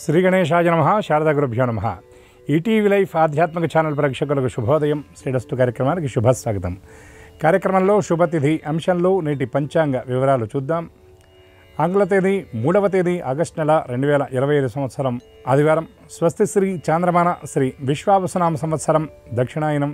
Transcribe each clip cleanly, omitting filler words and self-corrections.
శ్రీ గణేశాయ నమః. శారదా గురుభ్యో నమః. ఈటీవీ లైఫ్ ఆధ్యాత్మిక ఛానల్ ప్రేక్షకులకు శుభోదయం. శ్రేయస్సు కార్యక్రమానికి శుభస్వాగతం. కార్యక్రమంలో శుభతిథి అంశంలో నేటి పంచాంగ వివరాలు చూద్దాం. ఆంగ్ల తేదీ 3వ తేదీ ఆగస్టు నెల 2025 సంవత్సరం ఆదివారం. స్వస్తి శ్రీ చాంద్రమాన శ్రీ విశ్వావసునామ సంవత్సరం దక్షిణాయనం.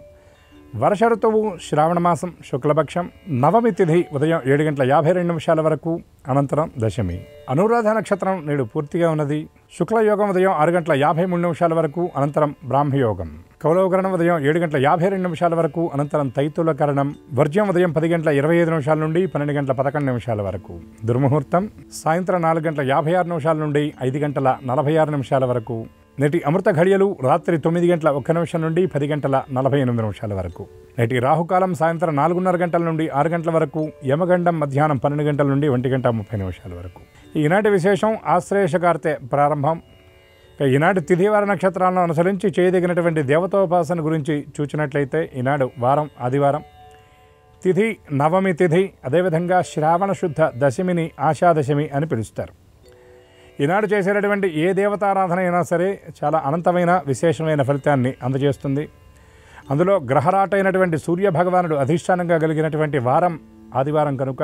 వర్ష ఋతువు శ్రావణమాసం శుక్లపక్షం. నవమి తిథి ఉదయం 7:52 వరకు, అనంతరం దశమి. అనురాధ నక్షత్రం నేడు పూర్తిగా ఉన్నది. శుక్లయోగం ఉదయం 6:53 వరకు, అనంతరం బ్రాహ్మయోగం. కౌలవకరణం ఉదయం 7:52 వరకు, అనంతరం తైతుల కరణం. వర్జ్యం ఉదయం 10:25 నుండి 12:11 వరకు. దుర్ముహూర్తం సాయంత్రం 4:56 నుండి 5:46 వరకు. నేటి అమృత ఘడియలు రాత్రి 9:01 నుండి 10:48 వరకు. నేటి రాహుకాలం సాయంత్రం 4:30 నుండి 6 వరకు. యమగండం మధ్యాహ్నం 12 నుండి 1:30 వరకు. ఈనాటి విశేషం ఆశ్లేషకార్తె ప్రారంభం. ఈనాటి తిథివార నక్షత్రాలను అనుసరించి చేయదగినటువంటి దేవతోపాసన గురించి చూచినట్లయితే ఈనాడు వారం ఆదివారం. తిథి నవమి తిథి. అదేవిధంగా శ్రావణ శుద్ధ దశమిని ఆషాదశమి అని పిలుస్తారు. ఈనాడు చేసేటటువంటి ఏ దేవతారాధన అయినా సరే చాలా అనంతమైన విశేషమైన ఫలితాన్ని అందజేస్తుంది. అందులో గ్రహరాటైనటువంటి సూర్యభగవానుడు అధిష్టానంగా కలిగినటువంటి వారం ఆదివారం కనుక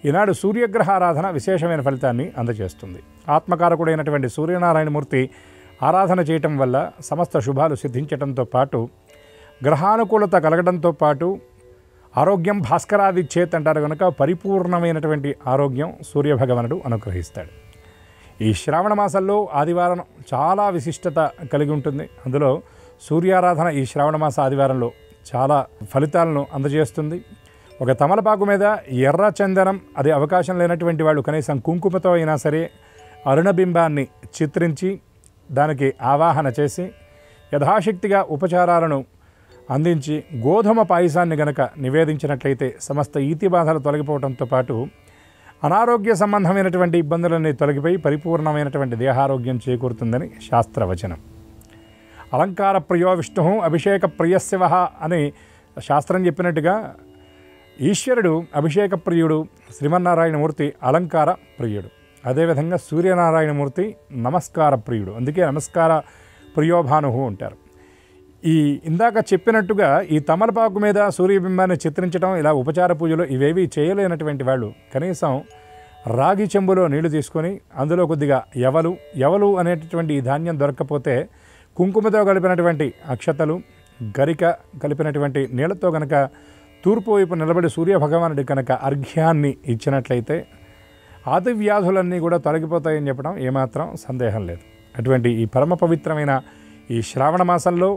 ఈనాడు సూర్యగ్రహ ఆరాధన విశేషమైన ఫలితాన్ని అందజేస్తుంది. ఆత్మకారకుడైనటువంటి సూర్యనారాయణమూర్తి ఆరాధన చేయటం వల్ల సమస్త శుభాలు సిద్ధించడంతో పాటు గ్రహానుకూలత కలగడంతో పాటు ఆరోగ్యం భాస్కరాది చేత్ అంటారు కనుక పరిపూర్ణమైనటువంటి ఆరోగ్యం సూర్యభగవానుడు అనుగ్రహిస్తాడు. ఈ శ్రావణ మాసంలో ఆదివారం చాలా విశిష్టత కలిగి ఉంటుంది. అందులో సూర్యారాధన ఈ శ్రావణ మాస ఆదివారంలో చాలా ఫలితాలను అందజేస్తుంది. ఒక తమలపాకు మీద ఎర్ర చందనం, అది అవకాశం లేనటువంటి వాళ్ళు కనీసం కుంకుమతో అయినా సరే అరుణబింబాన్ని చిత్రించి దానికి ఆవాహన చేసి యథాశక్తిగా ఉపచారాలను అందించి గోధుమ పాయసాన్ని గనక నివేదించినట్లయితే సమస్త ఈతి బాధలు తొలగిపోవడంతో పాటు అనారోగ్య సంబంధమైనటువంటి ఇబ్బందులన్నీ తొలగిపోయి పరిపూర్ణమైనటువంటి దేహారోగ్యం చేకూరుతుందని శాస్త్రవచనం. అలంకార ప్రియో విష్ణు అభిషేక ప్రియస్యవ అని శాస్త్రం చెప్పినట్టుగా ఈశ్వరుడు అభిషేక ప్రియుడు, శ్రీమన్నారాయణమూర్తి అలంకార ప్రియుడు. అదేవిధంగా సూర్యనారాయణమూర్తి నమస్కార ప్రియుడు. అందుకే నమస్కార ప్రియోభాను అంటారు. ఈ ఇందాక చెప్పినట్టుగా ఈ తమలపాకు మీద సూర్యబింబాన్ని చిత్రించడం, ఇలా ఉపచార పూజలు ఇవేవి చేయలేనటువంటి వాళ్ళు కనీసం రాగి చెంబులో నీళ్లు తీసుకొని అందులో కొద్దిగా యవలు అనేటటువంటి ఈ ధాన్యం దొరక్కపోతే కుంకుమతో కలిపినటువంటి అక్షతలు, గరిక కలిపినటువంటి నీళ్లతో కనుక తూర్పు వైపు నిలబడి సూర్యభగవానుడి కనుక అర్ఘ్యాన్ని ఇచ్చినట్లయితే ఆది వ్యాధులన్నీ కూడా తొలగిపోతాయని చెప్పడం ఏమాత్రం సందేహం లేదు. అటువంటి ఈ పరమ పవిత్రమైన ఈ శ్రావణ మాసంలో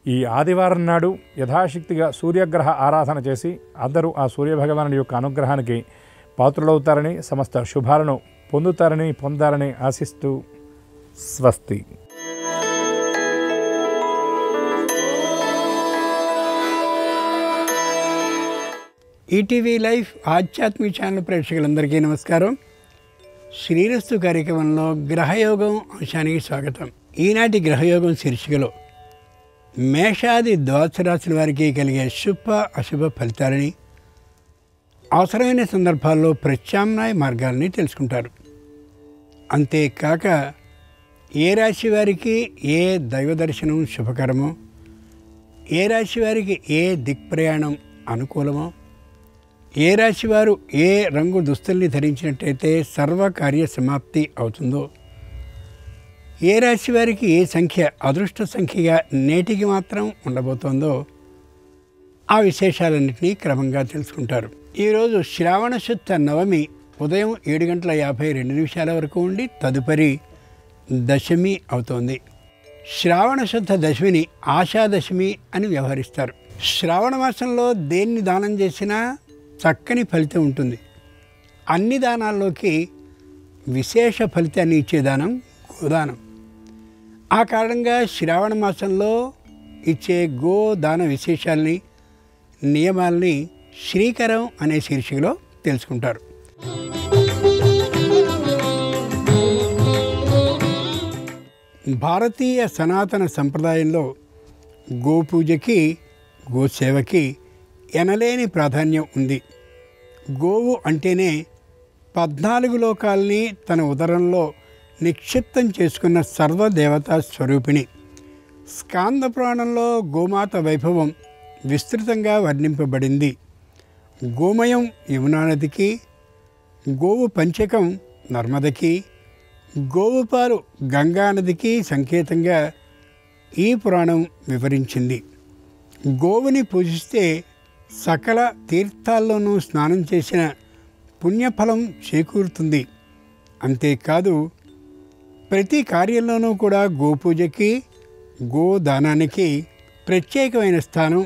ఈ ఆదివారం నాడు యథాశక్తిగా సూర్యగ్రహ ఆరాధన చేసి అందరూ ఆ సూర్యభగవానుడి యొక్క అనుగ్రహానికి పాత్రులవుతారని, సమస్త శుభాలను పొందారని ఆశిస్తూ స్వస్తి. ఈటీవీ లైఫ్ ఆధ్యాత్మిక ఛానల్ ప్రేక్షకులందరికీ నమస్కారం. శ్రీరస్తు కార్యక్రమంలో గ్రహయోగం అంశానికి స్వాగతం. ఈనాటి గ్రహయోగం శీర్షికలో మేషాది ద్వాదశ రాశుల వారికి కలిగే శుభ అశుభ ఫలితాలని, అవసరమైన సందర్భాల్లో ప్రత్యామ్నాయ మార్గాలని తెలుసుకుంటారు. అంతేకాక ఏ రాశి వారికి ఏ దైవ దర్శనం శుభకరమో, ఏ రాశి వారికి ఏ దిక్ప్రయాణం అనుకూలమో, ఏ రాశి వారు ఏ రంగు దుస్తుల్ని ధరించినట్టయితే సర్వకార్య సమాప్తి అవుతుందో, ఏ రాశి వారికి ఏ సంఖ్య అదృష్ట సంఖ్యగా నేటికి మాత్రం ఉండబోతోందో ఆ విశేషాలన్నింటినీ క్రమంగా తెలుసుకుంటారు. ఈరోజు శ్రావణ శుద్ధ నవమి ఉదయం 7:52 వరకు ఉండి తదుపరి దశమి అవుతోంది. శ్రావణ శుద్ధ దశమిని ఆషాదశమి అని వ్యవహరిస్తారు. శ్రావణ మాసంలో దేన్ని దానం చేసినా చక్కని ఫలితం ఉంటుంది. అన్ని దానాల్లోకి విశేష ఫలితాన్ని ఇచ్చే దానం గోదానం. ఆ కారణంగా శ్రావణ మాసంలో ఇచ్చే గోదాన విశేషాలని, నియమాలని శ్రీకరం అనే శీర్షికలో తెలుసుకుంటారు. భారతీయ సనాతన సంప్రదాయంలో గోపూజకి, గోసేవకి ఎనలేని ప్రాధాన్యం ఉంది. గోవు అంటేనే 14 లోకాలని తన ఉదరంలో నిక్షిప్తం చేసుకున్న సర్వదేవతా స్వరూపిణి. స్కాంద పురాణంలో గోమాత వైభవం విస్తృతంగా వర్ణింపబడింది. గోమయం యమునా నదికి, గోవు పంచకం నర్మదకి, గోవు పాలు గంగానదికి సంకేతంగా ఈ పురాణం వివరించింది. గోవుని పూజిస్తే సకల తీర్థాల్లోనూ స్నానం చేసిన పుణ్యఫలం చేకూరుతుంది. అంతేకాదు ప్రతి కార్యంలోనూ కూడా గోపూజకి, గోదానానికి ప్రత్యేకమైన స్థానం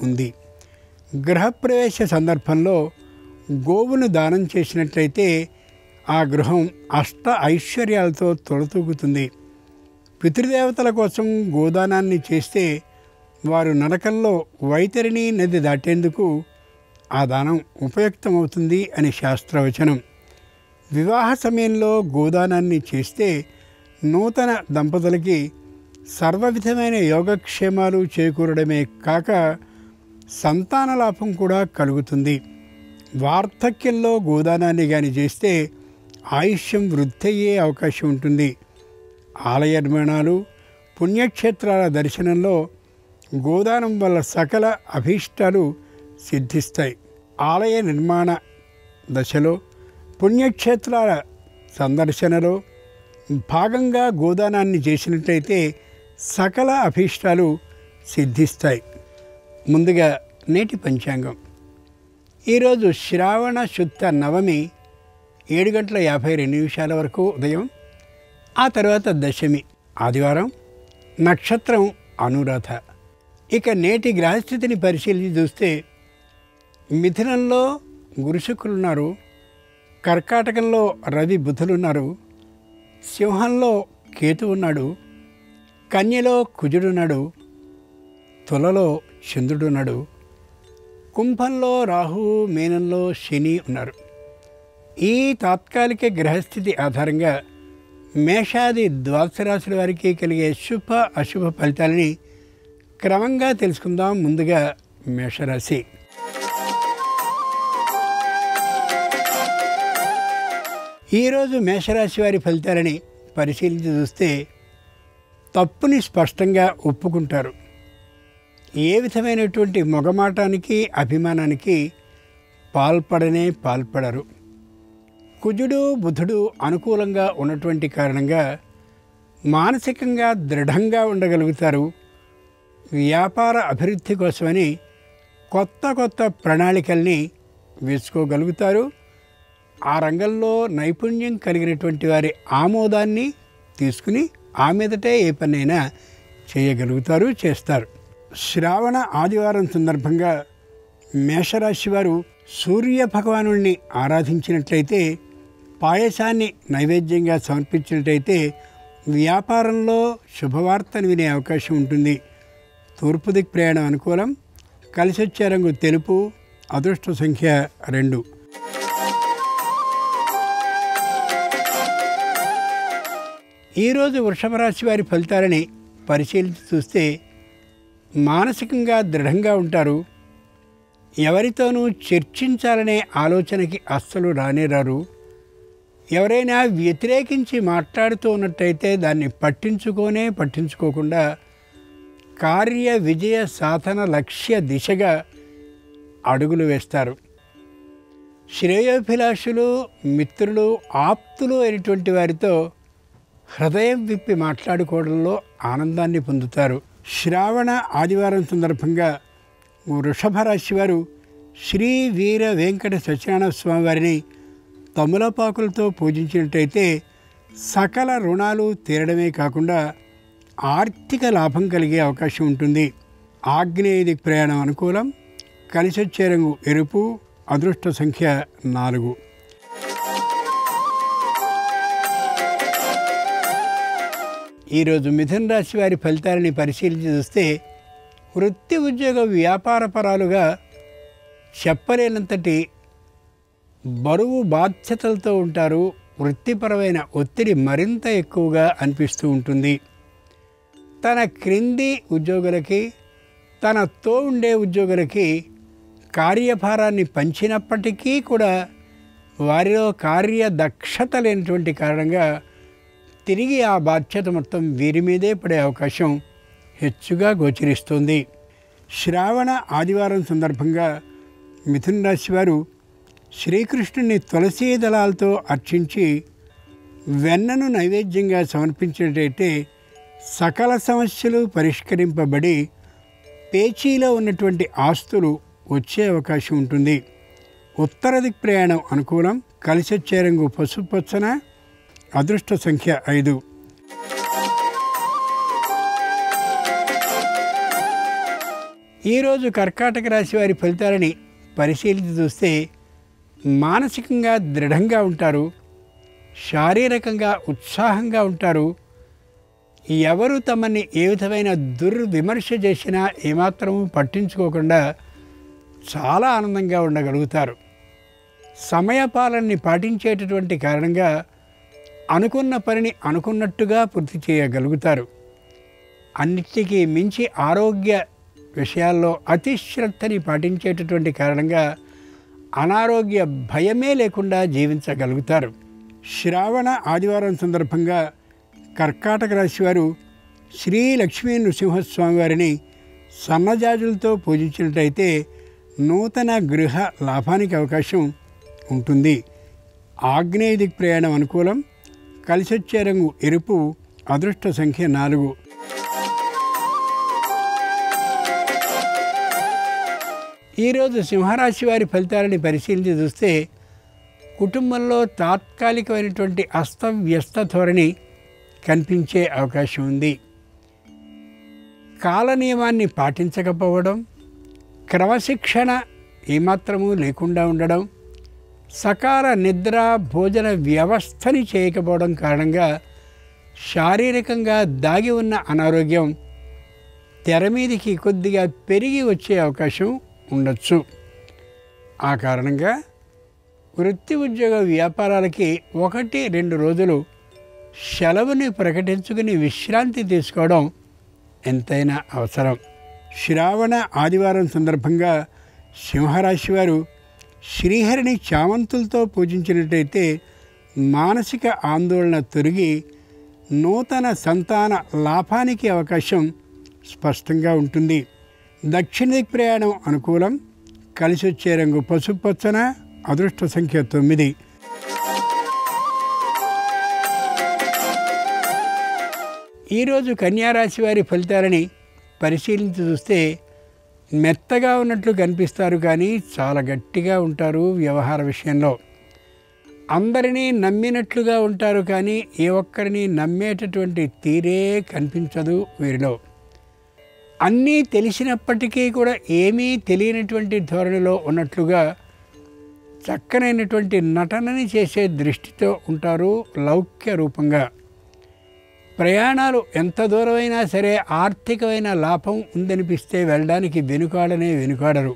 ఉంది. గృహప్రవేశ సందర్భంలో గోవును దానం చేసినట్లయితే ఆ గృహం అష్ట ఐశ్వర్యాలతో తొలతూగుతుంది. పితృదేవతల కోసం గోదానాన్ని చేస్తే వారు నరకంలో వైతరిణి నది దాటేందుకు ఆ దానం ఉపయుక్తమవుతుంది అని శాస్త్రవచనం. వివాహ సమయంలో గోదానాన్ని చేస్తే నూతన దంపతులకి సర్వవిధమైన యోగక్షేమాలు చేకూరడమే కాక సంతాన లాభం కూడా కలుగుతుంది. వార్ధక్యంలో గోదానాన్ని కానీ చేస్తే ఆయుష్యం వృద్ధి అయ్యే అవకాశం ఉంటుంది. ఆలయ నిర్మాణాలు, పుణ్యక్షేత్రాల దర్శనంలో గోదానం వల్ల సకల అభీష్టాలు సిద్ధిస్తాయి. ఆలయ నిర్మాణ దశలో, పుణ్యక్షేత్రాల సందర్శనలో భాగంగా గోదానాన్ని చేసినట్లయితే సకల అభీష్టాలు సిద్ధిస్తాయి. ముందుగా నేటి పంచాంగం. ఈరోజు శ్రావణ శుద్ధ నవమి 7:52 వరకు ఉదయం. ఆ తర్వాత దశమి ఆదివారం, నక్షత్రం అనురాధ. ఇక నేటి గ్రహస్థితిని పరిశీలించి చూస్తే మిథునంలో గురు శుక్రులు ఉన్నారు, కర్కాటకంలో రవి బుధులున్నారు, సింహంలో కేతు ఉన్నాడు, కన్యలో కుజుడున్నాడు, తులలో చంద్రుడున్నాడు, కుంభంలో రాహువు, మీనంలో శని ఉన్నారు. ఈ తాత్కాలిక గ్రహస్థితి ఆధారంగా మేషాది ద్వాదశ రాశుల వారికి కలిగే శుభ అశుభ ఫలితాలని క్రమంగా తెలుసుకుందాం. ముందుగా మేషరాశి. ఈరోజు మేషరాశి వారి ఫలితాలని పరిశీలించి చూస్తే తప్పుని స్పష్టంగా ఒప్పుకుంటారు. ఏ విధమైనటువంటి మొగమాటానికి, అభిమానానికి పాల్పడరు. కుజుడు బుధుడు అనుకూలంగా ఉన్నటువంటి కారణంగా మానసికంగా దృఢంగా ఉండగలుగుతారు. వ్యాపార అభివృద్ధి కోసమని కొత్త ప్రణాళికల్ని వేసుకోగలుగుతారు. ఆ రంగంలో నైపుణ్యం కలిగినటువంటి వారి ఆమోదాన్ని తీసుకుని ఆ మీదటే ఏ పనైనా చేయగలుగుతారు, చేస్తారు. శ్రావణ ఆదివారం సందర్భంగా మేషరాశి వారు సూర్య భగవానుడిని ఆరాధించినట్లయితే, పాయసాన్ని నైవేద్యంగా సమర్పించినట్లయితే వ్యాపారంలో శుభవార్తను వినే అవకాశం ఉంటుంది. తూర్పు దిక్ ప్రయాణం అనుకూలం. కలిసొచ్చే రంగు తెలుపు. అదృష్ట సంఖ్య 2. ఈరోజు వృషభ రాశి వారి ఫలితాలని పరిశీలించి చూస్తే మానసికంగా దృఢంగా ఉంటారు. ఎవరితోనూ చర్చించాలనే ఆలోచనకి అస్సలు రానేరారు. ఎవరైనా వ్యతిరేకించి మాట్లాడుతూ ఉన్నట్టయితే దాన్ని పట్టించుకోకుండా కార్య విజయ సాధన లక్ష్య దిశగా అడుగులు వేస్తారు. శ్రేయోభిలాషులు, మిత్రులు, ఆప్తులు అయినటువంటి వారితో హృదయం విప్పి మాట్లాడుకోవడంలో ఆనందాన్ని పొందుతారు. శ్రావణ ఆదివారం సందర్భంగా వృషభ రాశి వారు శ్రీ వీర వెంకట సత్యనారాయణ స్వామి వారిని తమలపాకులతో పూజించినట్టయితే సకల రుణాలు తీరడమే కాకుండా ఆర్థిక లాభం కలిగే అవకాశం ఉంటుంది. ఆగ్నేయ దిక్ ప్రయాణం అనుకూలం. కలిసొచ్చే రంగు ఎరుపు. అదృష్ట సంఖ్య 4. ఈరోజు మిథున రాశి వారి ఫలితాలని పరిశీలించి చూస్తే వృత్తి ఉద్యోగ వ్యాపార పరాలుగా చెప్పలేనంతటి బరువు బాధ్యతలతో ఉంటారు. వృత్తిపరమైన ఒత్తిడి మరింత ఎక్కువగా అనిపిస్తూ ఉంటుంది. తన క్రింది ఉద్యోగులకి, తనతో ఉండే ఉద్యోగులకి కార్యభారాన్ని పంచినప్పటికీ కూడా వారిలో కార్యదక్షత లేనటువంటి కారణంగా తిరిగి ఆ బాధ్యత మొత్తం వీరి మీదే పడే అవకాశం హెచ్చుగా గోచరిస్తుంది. శ్రావణ ఆదివారం సందర్భంగా మిథున రాశి వారు శ్రీకృష్ణుని తులసీ దళాలతో అర్చించి వెన్నను నైవేద్యంగా సమర్పించినట్టయితే సకల సమస్యలు పరిష్కరింపబడి పేచీలో ఉన్నటువంటి ఆస్తులు వచ్చే అవకాశం ఉంటుంది. ఉత్తర దిక్ ప్రయాణం అనుకూలం. కలిసొచ్చే రంగు పసుపచ్చన. అదృష్ట సంఖ్య 5. ఈరోజు కర్కాటక రాశి వారి ఫలితాలని పరిశీలించి చూస్తే మానసికంగా దృఢంగా ఉంటారు, శారీరకంగా ఉత్సాహంగా ఉంటారు. ఎవరు తమని ఏ విధమైన దుర్విమర్శ చేసినా ఏమాత్రము పట్టించుకోకుండా చాలా ఆనందంగా ఉండగలుగుతారు. సమయపాలనని పాటించేటటువంటి కారణంగా అనుకున్న పనిని అనుకున్నట్టుగా పూర్తి చేయగలుగుతారు. అన్నిటికీ మించి ఆరోగ్య విషయాల్లో అతి శ్రద్ధని పాటించేటటువంటి కారణంగా అనారోగ్య భయమే లేకుండా జీవించగలుగుతారు. శ్రావణ ఆదివారం సందర్భంగా కర్కాటక రాశి వారు శ్రీ లక్ష్మీ నృసింహస్వామి వారిని సన్నజాజులతో పూజించినట్టయితే నూతన గృహ లాభానికి అవకాశం ఉంటుంది. ఆగ్నేయ దిక్ ప్రయాణం అనుకూలం. కలిసొచ్చే రంగు ఎరుపు. అదృష్ట సంఖ్య 4. ఈరోజు సింహరాశి వారి ఫలితాలని పరిశీలించి చూస్తే కుటుంబంలో తాత్కాలికమైనటువంటి అస్తవ్యస్త ధోరణి కనిపించే అవకాశం ఉంది. కాల నియమాన్ని పాటించకపోవడం, క్రమశిక్షణ ఏమాత్రము లేకుండా ఉండడం, సకాల నిద్ర భోజన వ్యవస్థని చేయకపోవడం కారణంగా శారీరకంగా దాగి ఉన్న అనారోగ్యం తెర మీదికి కొద్దిగా పెరిగి వచ్చే అవకాశం ఉండొచ్చు. ఆ కారణంగా వృత్తి ఉద్యోగ వ్యాపారాలకి 1-2 రోజులు సెలవుని ప్రకటించుకుని విశ్రాంతి తీసుకోవడం ఎంతైనా అవసరం. శ్రావణ ఆదివారం సందర్భంగా సింహరాశి వారు శ్రీహరిని చామంతులతో పూజించినట్టయితే మానసిక ఆందోళన తొలగి నూతన సంతాన లాభానికి అవకాశం స్పష్టంగా ఉంటుంది. దక్షిణ దిక్ ప్రయాణం అనుకూలం. కలిసొచ్చే రంగు పసుపచ్చన. అదృష్ట సంఖ్య 9. ఈరోజు కన్యారాశి వారి ఫలితాలని పరిశీలించి చూస్తే మెత్తగా ఉన్నట్లు కనిపిస్తారు, కానీ చాలా గట్టిగా ఉంటారు. వ్యవహార విషయంలో అందరినీ నమ్మినట్లుగా ఉంటారు, కానీ ఏ ఒక్కరిని నమ్మేటటువంటి తీరే కనిపించదు వీరిలో. అన్నీ తెలిసినప్పటికీ కూడా ఏమీ తెలియనటువంటి ధోరణిలో ఉన్నట్లుగా చక్కనైనటువంటి నటనని చేసే దృష్టితో ఉంటారు. లౌక్య రూపంగా ప్రయాణాలు ఎంత దూరమైనా సరే ఆర్థికమైన లాభం ఉందనిపిస్తే వెళ్ళడానికి వెనుకాడరు.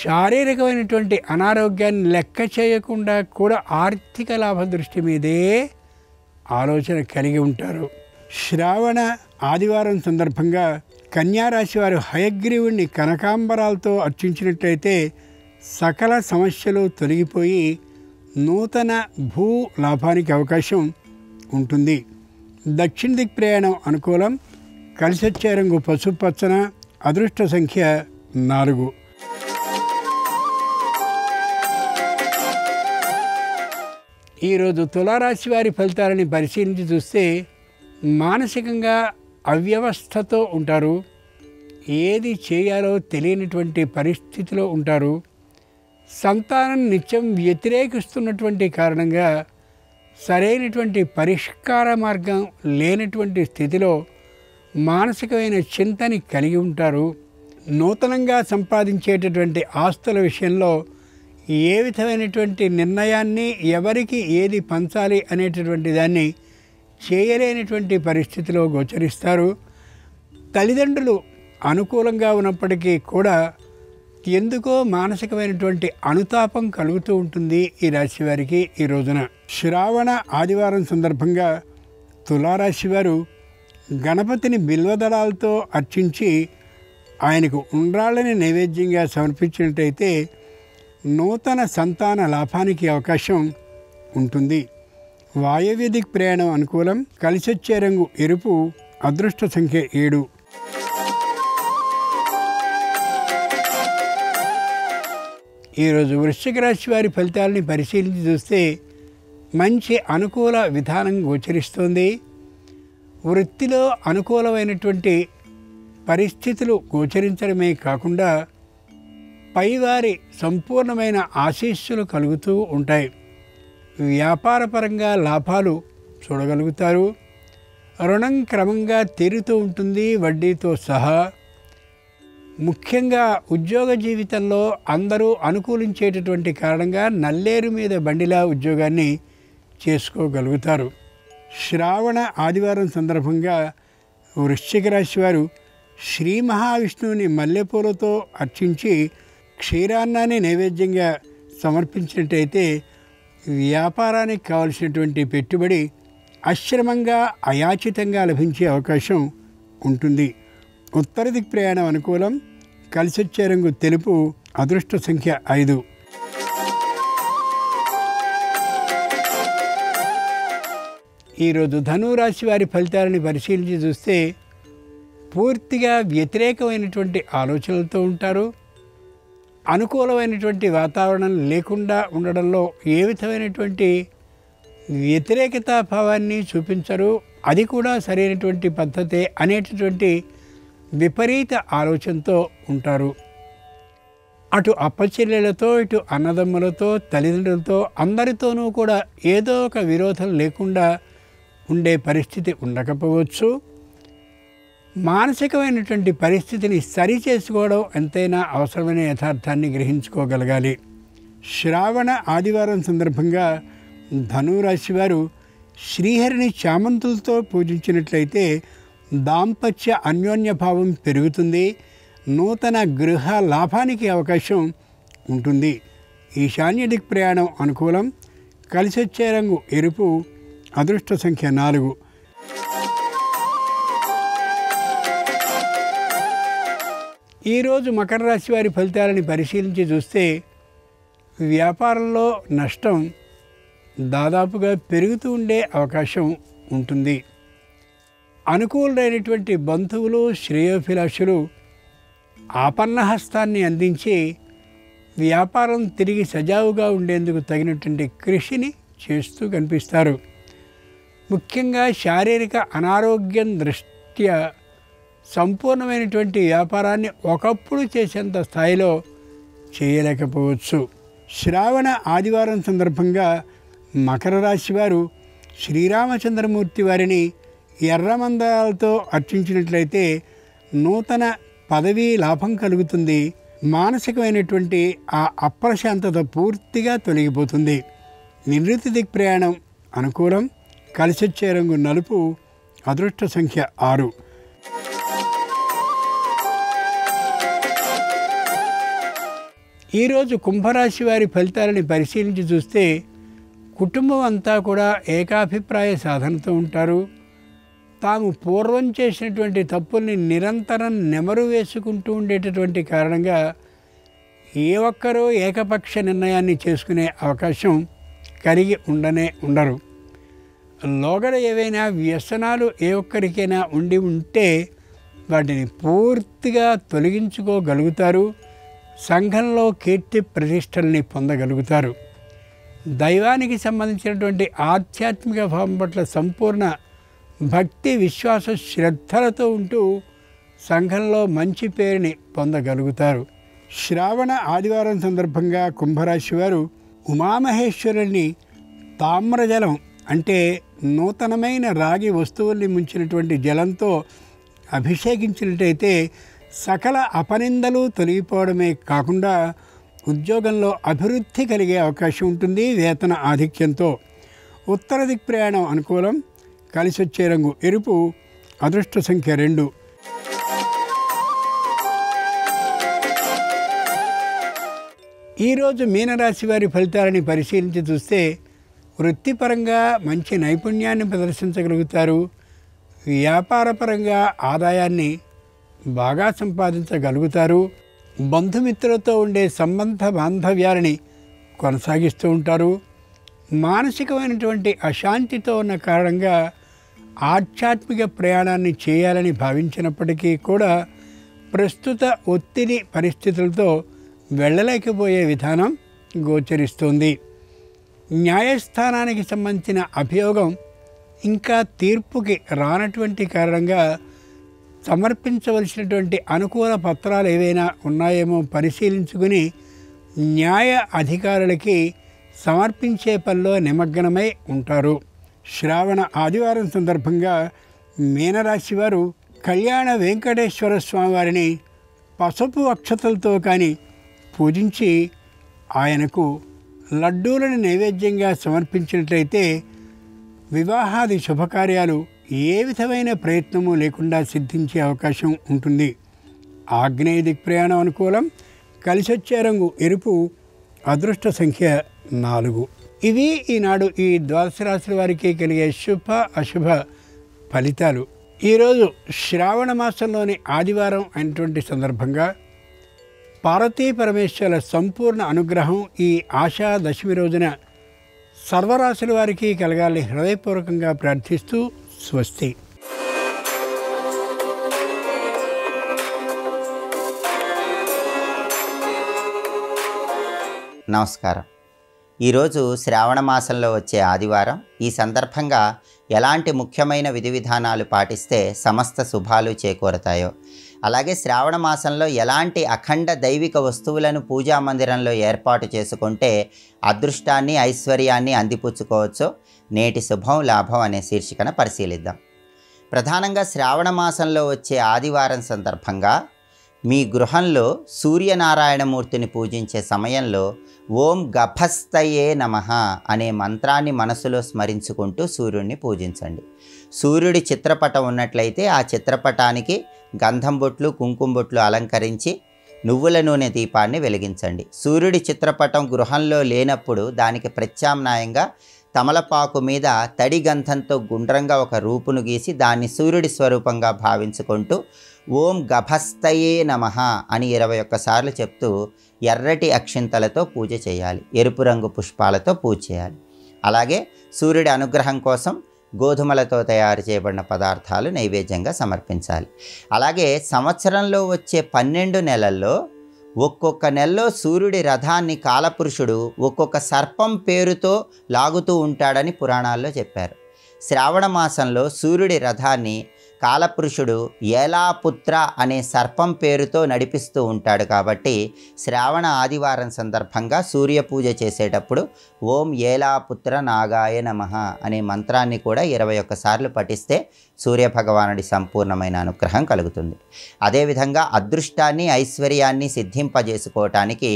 శారీరకమైనటువంటి అనారోగ్యాన్ని లెక్క చేయకుండా కూడా ఆర్థిక లాభ దృష్టి మీదే ఆలోచన కలిగి ఉంటారు. శ్రావణ ఆదివారం సందర్భంగా కన్యారాశి వారు హయగ్రీవుణ్ణి కనకాంబరాలతో అర్చించినట్లయితే సకల సమస్యలు తొలగిపోయి నూతన భూ లాభానికి అవకాశం ఉంటుంది. దక్షిణ దిక్ ప్రయాణం అనుకూలం. కలిసొచ్చే రంగు పసుపచ్చన. అదృష్ట సంఖ్య 4. ఈరోజు తులారాశి వారి ఫలితాలని పరిశీలించి చూస్తే మానసికంగా అవ్యవస్థతో ఉంటారు. ఏది చేయాలో తెలియనటువంటి పరిస్థితిలో ఉంటారు. సంతానం నిత్యం వ్యతిరేకిస్తున్నటువంటి కారణంగా సరైనటువంటి పరిష్కార మార్గం లేనటువంటి స్థితిలో మానసికమైన చింతని కలిగి ఉంటారు. నూతనంగా సంపాదించేటటువంటి ఆస్తుల విషయంలో ఏ విధమైనటువంటి నిర్ణయాన్ని ఎవరికి ఏది పంచాలి అనేటటువంటి దాన్ని చేయలేనటువంటి పరిస్థితిలో గోచరిస్తారు. తల్లిదండ్రులు అనుకూలంగా ఉన్నప్పటికీ కూడా ఎందుకో మానసికమైనటువంటి అనుతాపం కలుగుతూ ఉంటుంది ఈ రాశి వారికి. ఈ రోజున శ్రావణ ఆదివారం సందర్భంగా తులారాశి వారు గణపతిని బిల్వదళాలతో అర్చించి ఆయనకు ఉండ్రాళ్ళని నైవేద్యంగా సమర్పించినట్టయితే నూతన సంతాన లాభానికి అవకాశం ఉంటుంది. వాయవ్య దిక్ ప్రయాణం అనుకూలం. కలిసొచ్చే రంగు ఎరుపు. అదృష్ట సంఖ్య 7. ఈరోజు వృశ్చిక రాశి వారి ఫలితాలని పరిశీలించి చూస్తే మంచి అనుకూల విధానం గోచరిస్తోంది. వృత్తిలో అనుకూలమైనటువంటి పరిస్థితులు గోచరించడమే కాకుండా పైవారి సంపూర్ణమైన ఆశీస్సులు కలుగుతూ ఉంటాయి. వ్యాపారపరంగా లాభాలు చూడగలుగుతారు. రుణం క్రమంగా తీరుతూ ఉంటుంది, వడ్డీతో సహా. ముఖ్యంగా ఉద్యోగ జీవితంలో అందరూ అనుకూలించేటటువంటి కారణంగా నల్లేరు మీద బండిలా ఉద్యోగాన్ని చేసుకోగలుగుతారు. శ్రావణ ఆదివారం సందర్భంగా వృశ్చిక రాశి వారు శ్రీ మహావిష్ణువుని మల్లెపూలతో అర్చించి క్షీరాన్నాన్ని నైవేద్యంగా సమర్పించినట్టయితే వ్యాపారానికి కావలసినటువంటి పెట్టుబడి అశ్రమంగా అయాచితంగా లభించే అవకాశం ఉంటుంది. ఉత్తర దిక్ ప్రయాణం అనుకూలం. కలిసొచ్చే రంగు తెలుపు. అదృష్ట సంఖ్య 5. ఈరోజు ధనురాశి వారి ఫలితాలని పరిశీలించి చూస్తే పూర్తిగా వ్యతిరేకమైనటువంటి ఆలోచనలతో ఉంటారు. అనుకూలమైనటువంటి వాతావరణం లేకుండా ఉండడంలో ఏ విధమైనటువంటి వ్యతిరేకతా భావాన్ని చూపించరు. అది కూడా సరైనటువంటి పద్ధతే అనేటటువంటి విపరీత ఆలోచనతో ఉంటారు. అటు అప్పచెల్లెలతో, ఇటు అన్నదమ్ములతో, తల్లిదండ్రులతో అందరితోనూ కూడా ఏదో ఒక విరోధం లేకుండా ఉండే పరిస్థితి ఉండకపోవచ్చు. మానసికమైనటువంటి పరిస్థితిని సరి చేసుకోవడం ఎంతైనా అవసరమైన యథార్థాన్ని గ్రహించుకోగలగాలి. శ్రావణ ఆదివారం సందర్భంగా ధనురాశి వారు శ్రీహరిని చామంతులతో పూజించినట్లయితే దాంపత్య అన్యోన్య భావం పెరుగుతుంది. నూతన గృహ లాభానికి అవకాశం ఉంటుంది. ఈశాన్య దిక్ ప్రయాణం అనుకూలం. కలిసొచ్చే రంగు ఎరుపు. అదృష్ట సంఖ్య 4. ఈరోజు మకర రాశి వారి ఫలితాలని పరిశీలించి చూస్తే వ్యాపారంలో నష్టం దాదాపుగా పెరుగుతూ ఉండే అవకాశం ఉంటుంది. అనుకూలమైనటువంటి బంధువులు, శ్రేయోభిలాషులు ఆపన్నహస్తాన్ని అందించి వ్యాపారం తిరిగి సజావుగా ఉండేందుకు తగినటువంటి కృషిని చేస్తూ కనిపిస్తారు. ముఖ్యంగా శారీరక అనారోగ్యం దృష్ట్యా సంపూర్ణమైనటువంటి వ్యాపారాన్ని ఒకప్పుడు చేసేంత స్థాయిలో చేయలేకపోవచ్చు. శ్రావణ ఆదివారం సందర్భంగా మకర రాశి వారు శ్రీరామచంద్రమూర్తి వారిని ఎర్రమందాలతో అర్చించినట్లయితే నూతన పదవీ లాభం కలుగుతుంది. మానసికమైనటువంటి ఆ అప్రశాంతత పూర్తిగా తొలగిపోతుంది. నివృత్తి దిక్ ప్రయాణం అనుకూలం. కలిసొచ్చే రంగు నలుపు. అదృష్ట సంఖ్య 6. ఈరోజు కుంభరాశి వారి ఫలితాలని పరిశీలించి చూస్తే కుటుంబం అంతా కూడా ఏకాభిప్రాయ సాధనతో ఉంటారు. తాము పూర్వం చేసినటువంటి తప్పుల్ని నిరంతరం నెమరు వేసుకుంటూ ఉండేటటువంటి కారణంగా ఏ ఒక్కరూ ఏకపక్ష నిర్ణయాన్ని చేసుకునే అవకాశం కలిగి ఉండరు. లోగడ ఏవైనా వ్యసనాలు ఏ ఒక్కరికైనా ఉంటే వాటిని పూర్తిగా తొలగించుకోగలుగుతారు. సంఘంలో కీర్తి ప్రతిష్టల్ని పొందగలుగుతారు. దైవానికి సంబంధించినటువంటి ఆధ్యాత్మిక భావం పట్ల సంపూర్ణ భక్తి, విశ్వాస, శ్రద్ధలతో ఉంటూ సంఘంలో మంచి పేరుని పొందగలుగుతారు. శ్రావణ ఆదివారం సందర్భంగా కుంభరాశి వారు ఉమామహేశ్వరుని తామ్రజలం అంటే నూతనమైన రాగి వస్తువుల్ని ముంచినటువంటి జలంతో అభిషేకించినట్టయితే సకల అపనిందలు తొలగిపోవడమే కాకుండా ఉద్యోగంలో అభివృద్ధి కలిగే అవకాశం ఉంటుంది. వేతన ఆధిక్యంతో. ఉత్తర దిక్ ప్రయాణం అనుకూలం. కలిసొచ్చే రంగు ఎరుపు. అదృష్ట సంఖ్య 2. ఈరోజు మీనరాశి వారి ఫలితాలని పరిశీలించి చూస్తే వృత్తిపరంగా మంచి నైపుణ్యాన్ని ప్రదర్శించగలుగుతారు. వ్యాపారపరంగా ఆదాయాన్ని బాగా సంపాదించగలుగుతారు. బంధుమిత్రులతో ఉండే సంబంధ బాంధవ్యాలని కొనసాగిస్తూ ఉంటారు. మానసికమైనటువంటి అశాంతితో ఉన్న కారణంగా ఆధ్యాత్మిక ప్రయాణాన్ని చేయాలని భావించినప్పటికీ కూడా ప్రస్తుత ఒత్తిడి పరిస్థితులతో వెళ్ళలేకపోయే విధానం గోచరిస్తుంది. న్యాయస్థానానికి సంబంధించిన అభియోగం ఇంకా తీర్పుకి రానటువంటి కారణంగా సమర్పించవలసినటువంటి అనుకూల పత్రాలు ఏవైనా ఉన్నాయేమో పరిశీలించుకుని న్యాయ అధికారులకి సమర్పించే పనిలో నిమగ్నమై ఉంటారు. శ్రావణ ఆదివారం సందర్భంగా మీనరాశి వారు కళ్యాణ వెంకటేశ్వర స్వామివారిని పసుపు అక్షతలతో కానీ పూజించి ఆయనకు లడ్డూలను నైవేద్యంగా సమర్పించినట్లయితే వివాహాది శుభకార్యాలు ఏ విధమైన ప్రయత్నము లేకుండా సిద్ధించే అవకాశం ఉంటుంది. ఆగ్నేయ దిక్ప్రయాణం అనుకూలం. కలిసొచ్చే రంగు ఎరుపు. అదృష్ట సంఖ్య 4. ఇవి ఈనాడు ఈ ద్వాదశ రాశుల వారికి కలిగే శుభ అశుభ ఫలితాలు. ఈరోజు శ్రావణ మాసంలోని ఆదివారం అయినటువంటి సందర్భంగా పార్వతీ పరమేశ్వరుల సంపూర్ణ అనుగ్రహం ఈ ఆషా దశమి రోజున సర్వరాశుల వారికి కలగాలని హృదయపూర్వకంగా ప్రార్థిస్తూ స్వస్తి. నమస్కారం. ఈరోజు శ్రావణ మాసంలో వచ్చే ఆదివారం. ఈ సందర్భంగా ఎలాంటి ముఖ్యమైన విధి విధానాలు పాటిస్తే సమస్త శుభాలు చేకూరతాయో, అలాగే శ్రావణ మాసంలో ఎలాంటి అఖండ దైవిక వస్తువులను పూజా మందిరంలో ఏర్పాటు చేసుకుంటే అదృష్టాన్ని ఐశ్వర్యాన్ని అందిపుచ్చుకోవచ్చో నేటి శుభం లాభం అనే శీర్షికన పరిశీలిద్దాం. ప్రధానంగా శ్రావణ మాసంలో వచ్చే ఆదివారం సందర్భంగా మీ గృహంలో సూర్యనారాయణమూర్తిని పూజించే సమయంలో ఓం గభస్తయే నమః అనే మంత్రాన్ని మనసులో స్మరించుకుంటూ సూర్యుడిని పూజించండి. సూర్యుడి చిత్రపటం ఉన్నట్లయితే ఆ చిత్రపటానికి గంధం బొట్లు కుంకుమ బొట్లు అలంకరించి నువ్వుల నూనె దీపాన్ని వెలిగించండి. సూర్యుడి చిత్రపటం గృహంలో లేనప్పుడు దానికి ప్రత్యామ్నాయంగా తమలపాకు మీద తడి గంధంతో గుండ్రంగా ఒక రూపును గీసి దాన్ని సూర్యుడి స్వరూపంగా భావించుకుంటూ ఓం గభస్తయే నమః అని 21 సార్లు చెప్తూ ఎర్రటి అక్షింతలతో పూజ చేయాలి. ఎరుపు రంగు పుష్పాలతో పూజ చేయాలి. అలాగే సూర్యుడి అనుగ్రహం కోసం గోధుమలతో తయారు చేయబడిన పదార్థాలు నైవేద్యంగా సమర్పించాలి. అలాగే సంవత్సరంలో వచ్చే 12 నెలల్లో ఒక్కొక్క నెలలో సూర్యుడి రథాన్ని కాలపురుషుడు ఒక్కొక్క సర్పం పేరుతో లాగుతూ ఉంటాడని పురాణాల్లో చెప్పారు. శ్రావణ మాసంలో సూర్యుడి రథాన్ని కాలపురుషుడు ఏలాపుత్ర అనే సర్పం పేరుతో నడిపిస్తూ ఉంటాడు. కాబట్టి శ్రావణ ఆదివారం సందర్భంగా సూర్య పూజ చేసేటప్పుడు ఓం ఏలాపుత్ర నాగాయ నమః అనే మంత్రాన్ని కూడా 21 సార్లు పఠిస్తే సూర్యభగవానుడి సంపూర్ణమైన అనుగ్రహం కలుగుతుంది. అదేవిధంగా అదృష్టాన్ని ఐశ్వర్యాన్ని సిద్ధింపజేసుకోవటానికి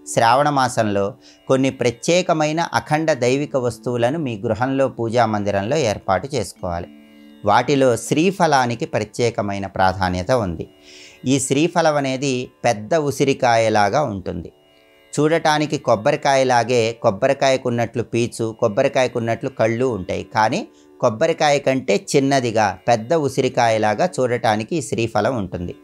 శ్రావణ మాసంలో కొన్ని ప్రత్యేకమైన అఖండ దైవిక వస్తువులను మీ గృహంలో పూజా మందిరంలో ఏర్పాటు చేసుకోవాలి. వాటిలో శ్రీఫలానికి ప్రత్యేకమైన ప్రాధాన్యత ఉంది. ఈ శ్రీఫలం అనేది పెద్ద ఉసిరికాయలాగా ఉంటుంది. చూడటానికి కొబ్బరికాయలాగే కొబ్బరికాయకున్నట్లు పీచు, కొబ్బరికాయకున్నట్లు కళ్ళు ఉంటాయి. కానీ కొబ్బరికాయ కంటే చిన్నదిగా పెద్ద ఉసిరికాయలాగా చూడటానికి ఈ శ్రీఫలం ఉంటుంది.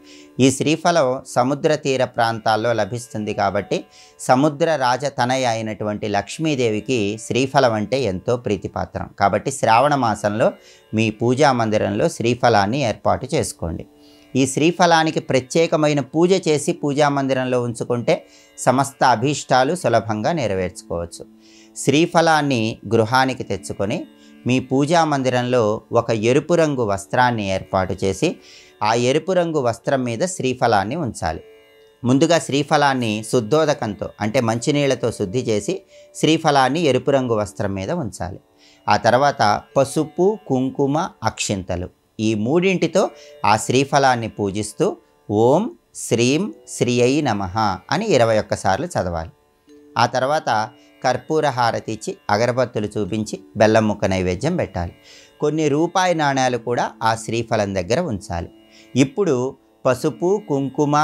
ఈ శ్రీఫలం సముద్ర తీర ప్రాంతాల్లో లభిస్తుంది. కాబట్టి సముద్ర రాజతనయ అయినటువంటి లక్ష్మీదేవికి శ్రీఫలం అంటే ఎంతో ప్రీతిపాత్రం. కాబట్టి శ్రావణ మాసంలో మీ పూజా మందిరంలో శ్రీఫలాన్ని ఏర్పాటు చేసుకోండి. ఈ శ్రీఫలానికి ప్రత్యేకమైన పూజ చేసి పూజా మందిరంలో ఉంచుకుంటే సమస్త అభీష్టాలు సులభంగా నెరవేర్చుకోవచ్చు. శ్రీఫలాన్ని గృహానికి తెచ్చుకొని మీ పూజా మందిరంలో ఒక ఎరుపు రంగు వస్త్రాన్ని ఏర్పాటు చేసి ఆ ఎరుపు రంగు వస్త్రం మీద శ్రీఫలాన్ని ఉంచాలి. ముందుగా శ్రీఫలాన్ని శుద్ధోదకంతో అంటే మంచినీళ్లతో శుద్ధి చేసి శ్రీఫలాన్ని ఎరుపు రంగు వస్త్రం మీద ఉంచాలి. ఆ తర్వాత పసుపు, కుంకుమ, అక్షింతలు ఈ మూడింటితో ఆ శ్రీఫలాన్ని పూజిస్తూ ఓం శ్రీం శ్రీయై నమః అని 21 సార్లు చదవాలి. ఆ తర్వాత కర్పూర హారతి ఇచ్చి అగరబత్తులు చూపించి బెల్లం ముక్క నైవేద్యం పెట్టాలి. కొన్ని రూపాయి నాణ్యాలు కూడా ఆ శ్రీఫలం దగ్గర ఉంచాలి. ఇప్పుడు పసుపు, కుంకుమ,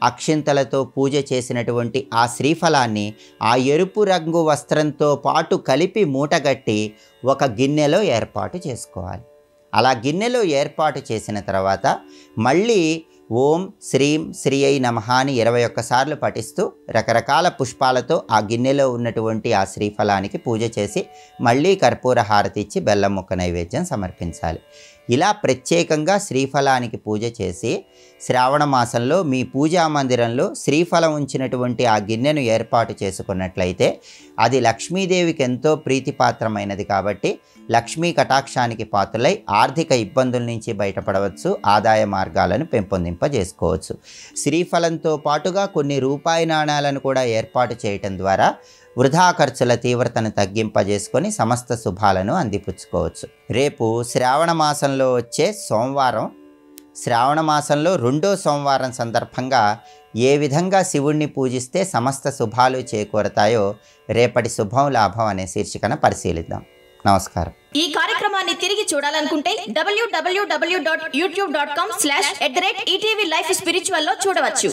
అక్షింతలతో పూజ చేసినటువంటి ఆ శ్రీఫలాన్ని ఆ ఎరుపు రంగు వస్త్రంతో పాటు కలిపి మూటగట్టి ఒక గిన్నెలో ఏర్పాటు చేసుకోవాలి. అలా గిన్నెలో ఏర్పాటు చేసిన తర్వాత మళ్ళీ ఓం శ్రీం శ్రీ అయి నమః అని 21 సార్లు పఠిస్తూ రకరకాల పుష్పాలతో ఆ గిన్నెలో ఉన్నటువంటి ఆ శ్రీఫలానికి పూజ చేసి మళ్ళీ కర్పూర హారతి ఇచ్చి బెల్లం ముక్క నైవేద్యం సమర్పించాలి. ఇలా ప్రత్యేకంగా శ్రీఫలానికి పూజ చేసి శ్రావణ మాసంలో మీ పూజా మందిరంలో శ్రీఫలం ఉంచినటువంటి ఆ గిన్నెను ఏర్పాటు చేసుకున్నట్లయితే అది లక్ష్మీదేవికి ఎంతో ప్రీతిపాత్రమైనది కాబట్టి లక్ష్మీ కటాక్షానికి పాత్రలై ఆర్థిక ఇబ్బందుల నుంచి బయటపడవచ్చు, ఆదాయ మార్గాలను పెంపొందింపజేసుకోవచ్చు. శ్రీఫలంతో పాటుగా కొన్ని రూపాయి నాణాలను కూడా ఏర్పాటు చేయటం ద్వారా వృధా ఖర్చుల తీవ్రతను తగ్గింపజేసుకొని సమస్త శుభాలను అందిపుచ్చుకోవచ్చు. రేపు శ్రావణ మాసంలో వచ్చే సోమవారం, శ్రావణ మాసంలో 2వ సోమవారం సందర్భంగా ఏ విధంగా శివుణ్ణి పూజిస్తే సమస్త శుభాలు చేకూరతాయో రేపటి శుభం లాభం అనే శీర్షికన పరిశీలిద్దాం. నమస్కారం. ఈ కార్యక్రమాన్ని తిరిగి చూడాలనుకుంటే www.youtube.com/ETV Life Spiritual లో చూడవచ్చు.